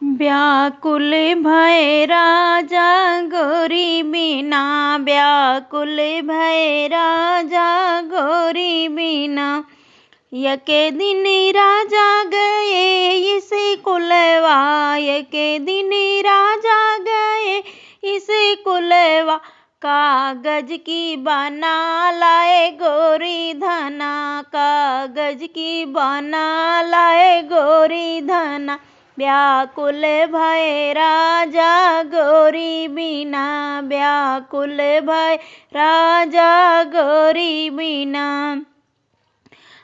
व्याकुल भय राजा गोरी बिना, व्याकुल भय राजा गोरी बिना। यके दिन राजा गए इस कुलवा, यके दिन राजा गए इस कुलवा। कागज की बना लाए गोरी धना, कागज की बना लाए गोरी धना। व्याकुल भय राजा गोरी बिना, व्याकुल भय राजा गोरी बिना।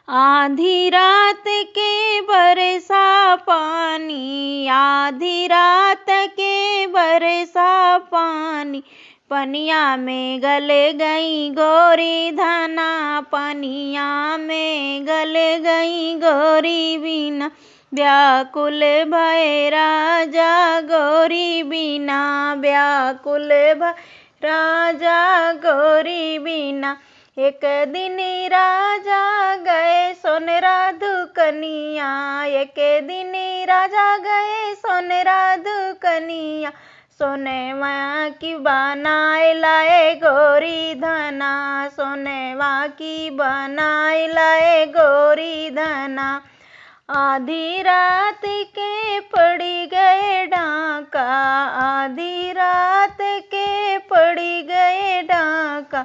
आधी रात के बरसा पानी, आधी रात के बरसा पानी। पनिया में गल गई गोरी धना, पनिया में गल गई गोरी बिना। व्याकुल भय राजा गोरी बिना, व्याकुल भय राजा गोरी बिना। एक दिन राजा गए सोनरा दुकनिया, एक दिन राजा गए सोनरा दुकनिया। सोनेवा की बनाए लाए गोरी धना, सोनेवा की बनाए लाए गोरी धना। आधी रात के पड़ी गए डाका, आधी रात के पड़ी गए डाका।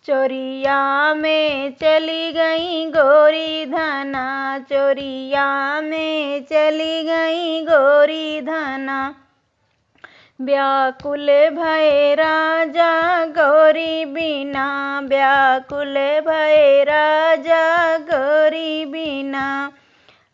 चोरिया में चली गई गोरी धना, चोरिया में चली गई गोरी धना। व्याकुल भय राजा गोरी बिना, व्याकुल भय राजा गोरी बिना।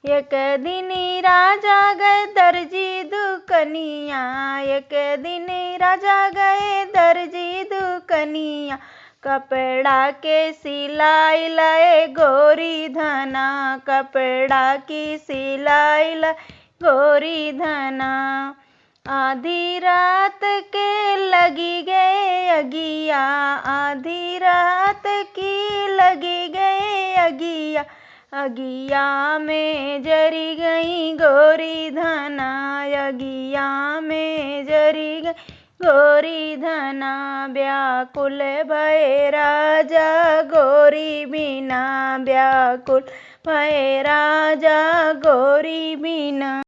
एक दिन राजा गए दर्जी दुकनिया, एक दिन राजा गए दर्जी दुकनिया। कपड़ा के सिलाई लाए गोरी धना, कपड़ा की सिलाई लाए गोरी धना। आधी रात के लगी गए अगिया, आधी रात की लगी गए अगिया। अगिया में जरी गई गोरी धना, अगिया में जरी गई गोरी धना। व्याकुल भय राजा गोरी बिना, व्याकुल भय राजा गोरी बिना।